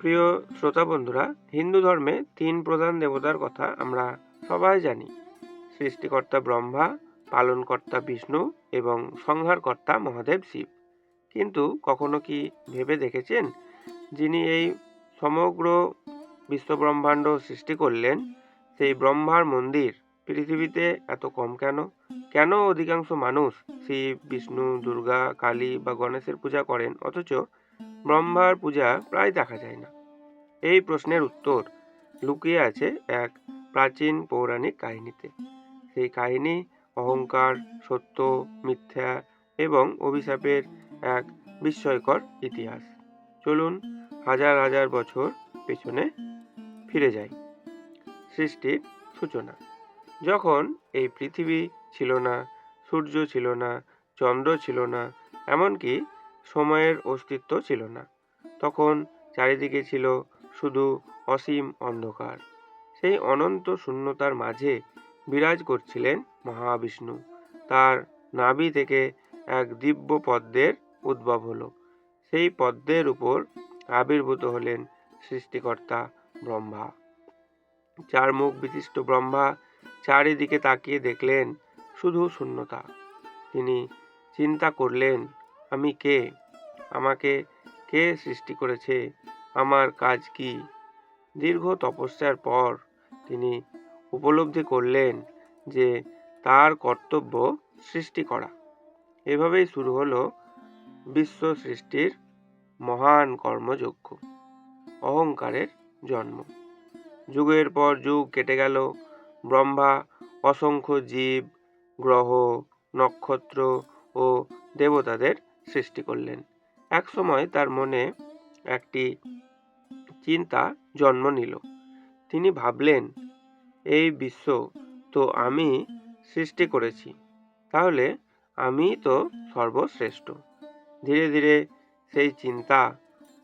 প্রিয় শ্রোতা বন্ধুরা, হিন্দু ধর্মে তিন প্রধান দেবতার কথা আমরা সবাই জানি: সৃষ্টিকর্তা ব্রহ্মা, পালনকর্তা বিষ্ণু এবং সংহারকর্তা মহাদেব শিব। কিন্তু কখনো কি ভেবে দেখেছেন, যিনি এই সমগ্র বিশ্বব্রহ্মাণ্ড সৃষ্টি করলেন, সেই ব্রহ্মার মন্দির পৃথিবীতে এত কম কেন? কেন অধিকাংশ মানুষ শিব, বিষ্ণু, দুর্গা, কালী বা গণেশের পূজা করেন, অথচ ব্রহ্মার পূজা প্রায় দেখা যায় না? এই প্রশ্নের উত্তর লুকিয়ে আছে এক প্রাচীন পৌরাণিক কাহিনীতে। সেই কাহিনী অহংকার, সত্য, মিথ্যা এবং অভিশাপের এক বিস্ময়কর ইতিহাস। চলুন হাজার হাজার বছর পেছনে ফিরে যাই। সৃষ্টির সূচনা। যখন এই পৃথিবী ছিল না, সূর্য ছিল না, চন্দ্র ছিল না, এমনকি সময়ের অস্তিত্ব ছিল না, তখন চারিদিকে ছিল শুধু অসীম অন্ধকার। সেই অনন্ত শূন্যতার মাঝে বিরাজ করছিলেন মহাবিষ্ণু। তার নাভি থেকে এক দিব্য পদ্মের উদ্ভব হলো। সেই পদ্মের উপর আবির্ভূত হলেন সৃষ্টিকর্তা ব্রহ্মা। চার মুখ বিশিষ্ট ব্রহ্মা চারিদিকে তাকিয়ে দেখলেন শুধু শূন্যতা। তিনি চিন্তা করলেন, আমি কে? আমাকে কে সৃষ্টি করেছে? আমার কাজ কি? দীর্ঘ তপস্যার পর তিনি উপলব্ধি করলেন যে তার কর্তব্য সৃষ্টি করা। এভাবেই শুরু হলো বিশ্ব সৃষ্টির মহান কর্মযজ্ঞ। অহংকারের জন্ম। যুগের পর যুগ কেটে গেল। ব্রহ্মা অসংখ্য জীব, গ্রহ, নক্ষত্র ও দেবতাদের সৃষ্টি করলেন। এক সময় তার মনে একটি চিন্তা জন্ম নিল। তিনি ভাবলেন, এই বিশ্ব তো আমি সৃষ্টি করেছি, তাহলে আমি তো সর্বশ্রেষ্ঠ। ধীরে ধীরে সেই চিন্তা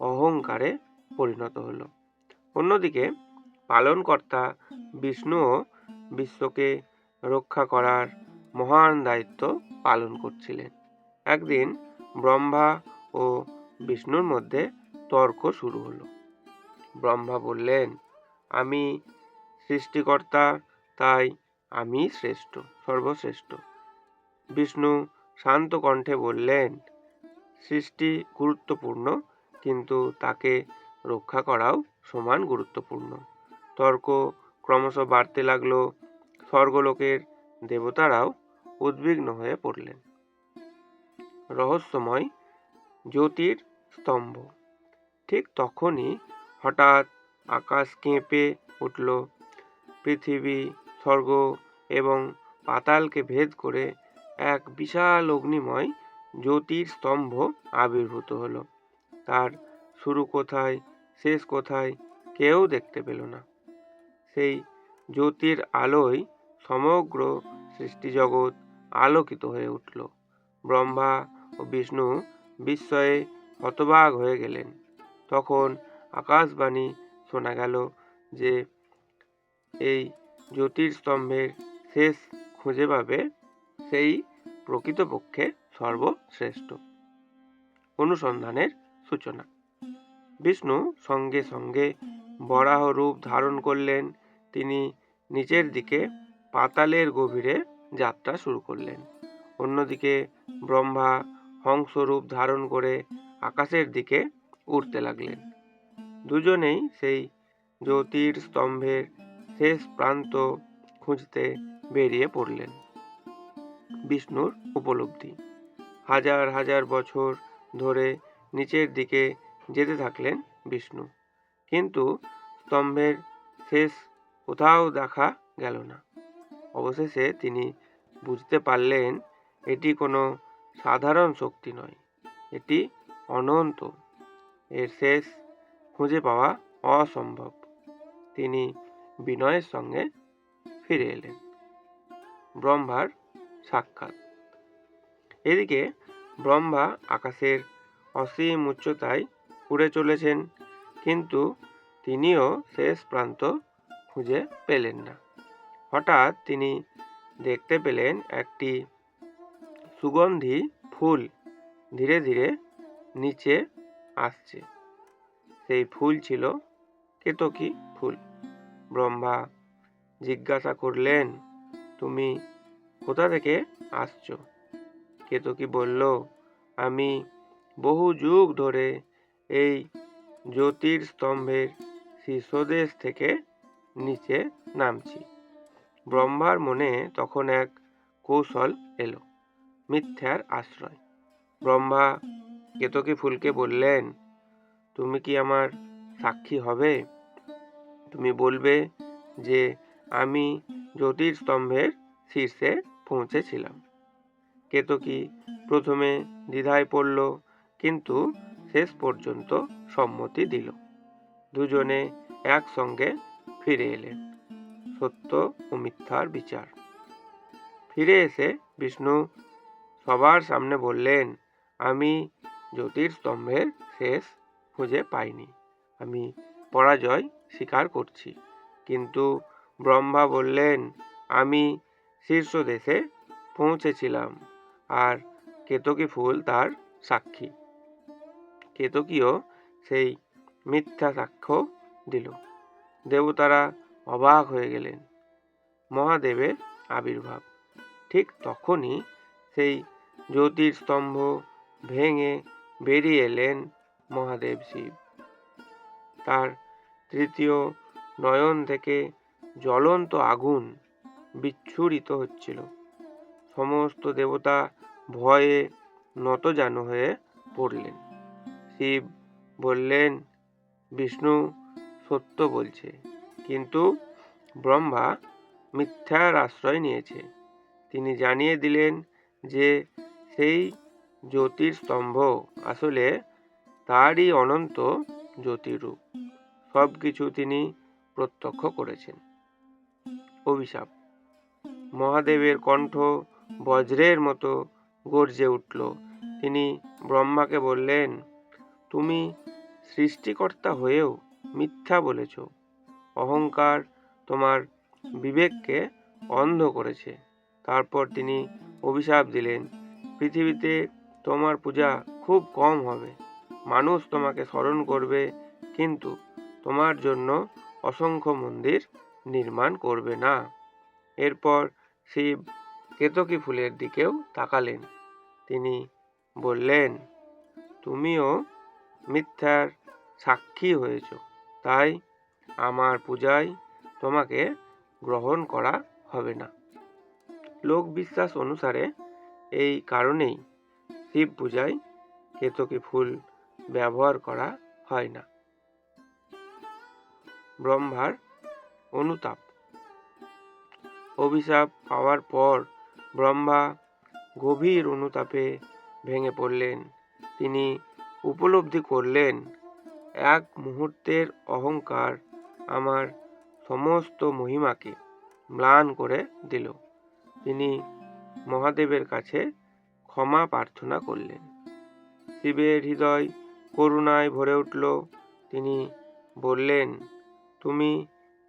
অহংকারে পরিণত হলো। অন্যদিকে পালনকর্তা বিষ্ণুও বিশ্বকে রক্ষা করার মহান দায়িত্ব পালন করছিলেন। একদিন ব্রহ্মা ও বিষ্ণুর মধ্যে তর্ক শুরু হলো। ব্রহ্মা বললেন, আমি সৃষ্টিকর্তা, তাই আমি শ্রেষ্ঠ, সর্বশ্রেষ্ঠ। বিষ্ণু শান্ত কণ্ঠে বললেন, সৃষ্টি গুরুত্বপূর্ণ, কিন্তু তাকে রক্ষা করাও সমান গুরুত্বপূর্ণ। তর্ক ক্রমশ বাড়তে লাগলো। স্বর্গলোকের দেবতারাও উদ্বিগ্ন হয়ে পড়লেন। রহস্যময় জ্যোতির স্তম্ভ। ঠিক তখনই হঠাৎ আকাশ কেঁপে উঠল। পৃথিবী, স্বর্গ এবং পাতালকে ভেদ করে এক বিশাল অগ্নিময় জ্যোতির স্তম্ভ আবির্ভূত হলো। তার শুরু কোথায়, শেষ কোথায়, কেউ দেখতে পেল না। সেই জ্যোতির আলোয় সমগ্র সৃষ্টিজগৎ আলোকিত হয়ে উঠল। ব্রহ্মা ও বিষ্ণু বিস্ময়ে হতবাক হয়ে গেলেন। তখন আকাশবাণী শোনা গেল যে এই জ্যোতির্স্তম্ভের শেষ খুঁজে পাবে সেই প্রকৃতপক্ষে সর্বশ্রেষ্ঠ। অনুসন্ধানের সূচনা। বিষ্ণু সঙ্গে সঙ্গে বরাহ রূপ ধারণ করলেন। তিনি নিচের দিকে পাতালের গভীরে যাত্রা শুরু করলেন। অন্যদিকে ব্রহ্মা হংস রূপ ধারণ করে আকাশের দিকে উড়তে লাগলেন। দুজনেই সেই জ্যোতির স্তম্ভের শেষ প্রান্ত খুঁজতে বেরিয়ে পড়লেন। বিষ্ণুর উপলব্ধি। হাজার হাজার বছর ধরে নিচের দিকে যেতে থাকলেন বিষ্ণু, কিন্তু স্তম্ভের শেষ কোথাও দেখা গেল না। অবশেষে তিনি বুঝতে পারলেন, এটি কোনো সাধারণ শক্তি নয়, এটি অনন্ত। এর শেষ খুঁজে পাওয়া অসম্ভব। তিনি বিনয়ের সঙ্গে ফিরে এলেন। ব্রহ্মার সাক্ষাৎ। এদিকে ব্রহ্মা আকাশের অসীম উচ্চতায় উড়ে চলেছেন, কিন্তু তিনিও শেষ প্রান্ত খুঁজে পেলেন না। হঠাৎ তিনি দেখতে পেলেন একটি সুগন্ধি ফুল ধীরে ধীরে নিচে আসছে। সেই ফুল ছিল কেতকী ফুল। ব্রহ্মা জিজ্ঞাসা করলেন, তুমি কোথা থেকে আসছো? কেতকী বলল, আমি বহু যুগ ধরে এই জ্যোতির্স্তম্ভের শীর্ষদেশ থেকে নিচে নামছি। ব্রহ্মার মনে তখন এক কৌশল এলো, মিথ্যার আশ্রয়। ব্রহ্মা কেতকী ফুলকে বললেন, তুমি কি আমার সাক্ষী হবে? তুমি বলবে যে আমি জ্যোতির্স্তম্ভের শীর্ষে পৌঁছেছিলাম। কেতকী প্রথমে দ্বিধায় পড়ল, কিন্তু শেষ পর্যন্ত সম্মতি দিল। দুজনে একসঙ্গে ফিরে এলেন। সত্য ও মিথ্যার বিচার। ফিরে এসে বিষ্ণু সবার সামনে বললেন, আমি জ্যোতির্স্তম্ভের শেষ খুঁজে পাইনি। আমি পরাজয় স্বীকার করছি। কিন্তু ব্রহ্মা বললেন, আমি শীর্ষদেশে পৌঁছেছিলাম, আর কেতকী ফুল তার সাক্ষী। কেতকীও সেই মিথ্যা সাক্ষ্য দিল। দেবতারা অবাক হয়ে গেলেন। মহাদেবের আবির্ভাব। ঠিক তখনই সেই জ্যোতির্স্তম্ভ ভেঙে বেরিয়ে এলেন মহাদেব শিব। তার তৃতীয় নয়ন থেকে জ্বলন্ত আগুন বিচ্ছুরিত হচ্ছিল। সমস্ত দেবতা ভয়ে নতজানু হয়ে পড়লেন। শিব বললেন, বিষ্ণু সত্য বলছে, কিন্তু ব্রহ্মা মিথ্যার আশ্রয় নিয়েছে। তিনি জানিয়ে দিলেন যে সেই জ্যোতির্স্তম্ভ আসলে তারই অনন্ত জ্যোতিরূপ। সবকিছু তিনি প্রত্যক্ষ করেছেন। অভিশাপ। মহাদেবের কণ্ঠ বজ্রের মতো গর্জে উঠল। তিনি ব্রহ্মাকে বললেন, তুমি সৃষ্টিকর্তা হয়েও মিথ্যা বলেছ। অহংকার তোমার বিবেককে অন্ধ করেছে। তারপর তিনি অভিশাপ দিলেন, পৃথিবীতে তোমার পূজা খুব কম হবে। মানুষ তোমাকে স্মরণ করবে, কিন্তু তোমার জন্য অসংখ্য মন্দির নির্মাণ করবে না। এরপর শিব কেতকী ফুলের দিকেও তাকালেন। তিনি বললেন, তুমিও মিথ্যার সাক্ষী হয়েছ, তাই আমার পূজায় তোমাকে গ্রহণ করা হবে না। লোক বিশ্বাস অনুসারে এই কারণেই শিব পূজায় কেতকী ফুল ব্যবহার করা হয় না। ব্রহ্মার অনুতাপ। অভিশাপ পাওয়ার পর ব্রহ্মা গভীর অনুতাপে ভেঙে পড়লেন। তিনি উপলব্ধি করলেন, এক মুহূর্তের অহংকার আমার সমস্ত মহিমাকে ম্লান করে দিল। তিনি মহাদেবের কাছে ক্ষমা প্রার্থনা করলেন। শিবের হৃদয় করুণায় ভরে উঠল। তিনি বললেন, তুমি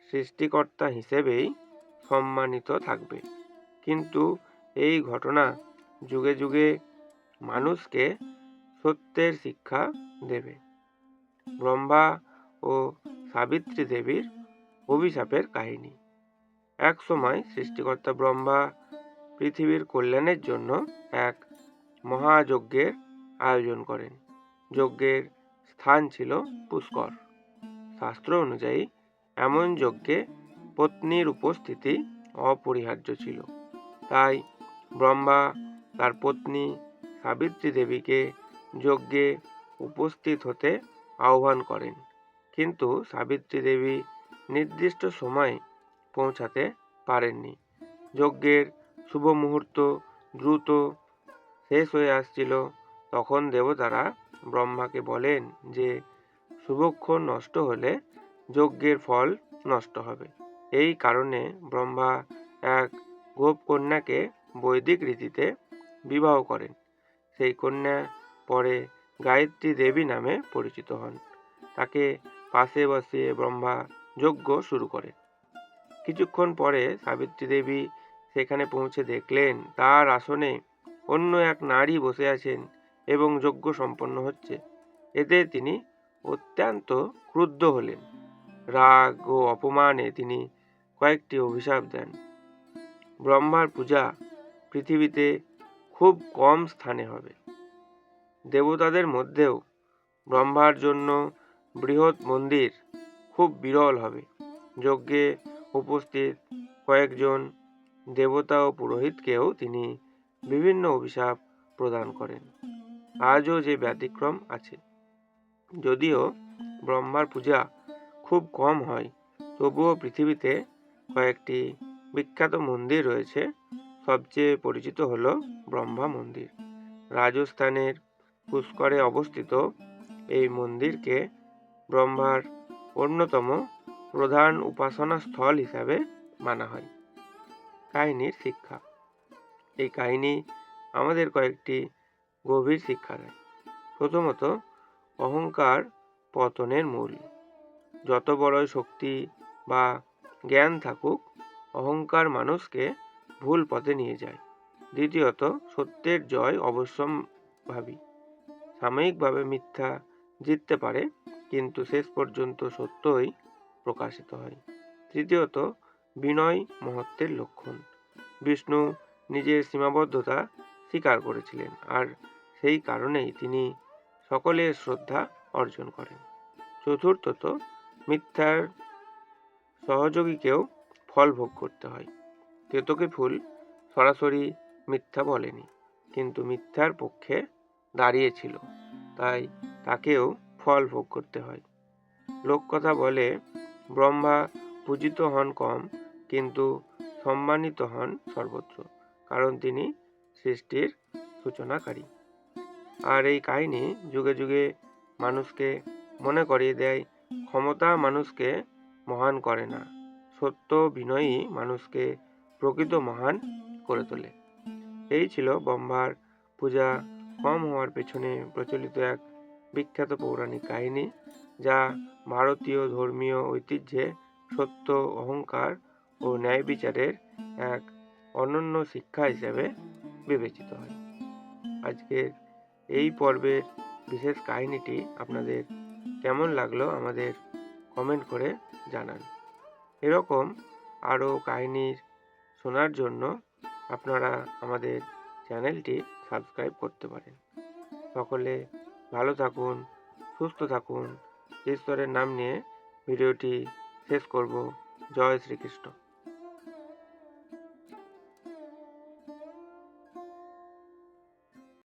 সৃষ্টিকর্তা হিসেবেই সম্মানিত থাকবে, কিন্তু এই ঘটনা যুগে যুগে মানুষকে সত্যের শিক্ষা দেবে। ব্রহ্মা ও সাবিত্রী দেবীর অভিশাপের কাহিনী। এক সময় সৃষ্টিকর্তা ব্রহ্মা পৃথিবীর কল্যাণের জন্য এক মহাযজ্ঞের আয়োজন করেন। যজ্ঞের স্থান ছিল পুষ্কর। শাস্ত্র অনুযায়ী এমন যজ্ঞে পত্নীর উপস্থিতি অপরিহার্য ছিল। তাই ব্রহ্মা তার পত্নী সাবিত্রী দেবীকে যজ্ঞে উপস্থিত হতে আহ্বান করেন, কিন্তু সাবিত্রী দেবী নির্দিষ্ট সময়ে পৌঁছাতে পারেননি। যজ্ঞের শুভ মুহূর্ত দ্রুত শেষ হয়ে আসছিল। তখন দেবতারা ব্রহ্মাকে বলেন যে শুভক্ষণ নষ্ট হলে যজ্ঞের ফল নষ্ট হবে। এই কারণে ব্রহ্মা এক গোপ কন্যাকে বৈদিক রীতিতে বিবাহ করেন। সেই কন্যা পরে গায়ত্রী দেবী নামে পরিচিত হন। তাকে পাশে বসিয়ে ব্রহ্মা যজ্ঞ শুরু করেন। কিছুক্ষণ পরে সাবিত্রী দেবী সেখানে পৌঁছে দেখলেন তার আসনে অন্য এক নারী বসে আছেন এবং যজ্ঞ সম্পন্ন হচ্ছে। এতে তিনি অত্যন্ত ক্রুদ্ধ হলেন। রাগ ও অপমানে তিনি কয়েকটি অভিশাপ দেন। ব্রহ্মার পূজা পৃথিবীতে খুব কম স্থানে হবে। দেবতাদের মধ্যেও ব্রহ্মার জন্য বৃহৎ মন্দির খুব বিরল হবে। যজ্ঞে উপস্থিত কয়েকজন দেবতা ও পুরোহিতকেও তিনি বিভিন্ন অভিশাপ প্রদান করেন। আজও যে ব্যতিক্রম আছে। যদিও ব্রহ্মার পূজা খুব কম হয়, তবুও পৃথিবীতে কয়েকটি বিখ্যাত মন্দির রয়েছে। সবচেয়ে পরিচিত হল ব্রহ্মা মন্দির। রাজস্থানের পুষ্করে অবস্থিত এই মন্দিরকে ব্রহ্মার অন্যতম প্রধান উপাসনা স্থল হিসাবে মানা হয়। কাহিনীর শিক্ষা। এই কাহিনী আমাদের কয়েকটি গভীর শিক্ষা দেয়। প্রথমত, অহংকার পতনের মূল। যত বড়ই শক্তি বা জ্ঞান থাকুক, অহংকার মানুষকে ভুল পথে নিয়ে যায়। দ্বিতীয়ত, সত্যের জয় অবশ্যম্ভাবী। সাময়িকভাবে মিথ্যা জিততে পারে, কিন্তু শেষ পর্যন্ত সত্যই প্রকাশিত হয়। তৃতীয়ত, বিনয় মহত্বের লক্ষণ। বিষ্ণু নিজের সীমাবদ্ধতা স্বীকার করেছিলেন, আর সেই কারণেই তিনি সকলের শ্রদ্ধা অর্জন করেন। চতুর্থত, মিথ্যার সহযোগীকেও ফল ভোগ করতে হয়। কেতকী ফুল সরাসরি মিথ্যা বলেনি, কিন্তু মিথ্যার পক্ষে দাঁড়িয়েছিল, তাই তাকেও ফল ভোগ করতে হয়। লোককথা বলে, ব্রহ্মা পূজিত হন কম, কিন্তু সম্মানিত হন সর্বত্র, কারণ তিনি সৃষ্টির সূচনাকারী। আর এই কাহিনী যুগে যুগে মানুষকে মনে করিয়ে দেয়, ক্ষমতা মানুষকে মহান করে না, সত্য বিনয়ী মানুষকে প্রকৃত মহান করে তোলে। এই ছিল ব্রহ্মার পূজা কম হওয়ার পেছনে প্রচলিত এক বিখ্যাত পৌরাণিক কাহিনী, যা ভারতীয় ধর্মীয় ঐতিহ্যে সত্য, অহংকার ও ন্যায় বিচারের এক অনন্য শিক্ষা হিসেবে বিবেচিত হয়। আজকের এই পর্বের বিশেষ কাহিনীটি আপনাদের কেমন লাগলো আমাদের কমেন্ট করে জানান। এরকম আরও কাহিনী শোনার জন্য আপনারা আমাদের চ্যানেলটি সাবস্ক্রাইব করতে পারেন। সকলে ভালো থাকুন, সুস্থ থাকুন। ঈশ্বরের নাম নিয়ে ভিডিওটি শেষ করব। জয় শ্রীকৃষ্ণ।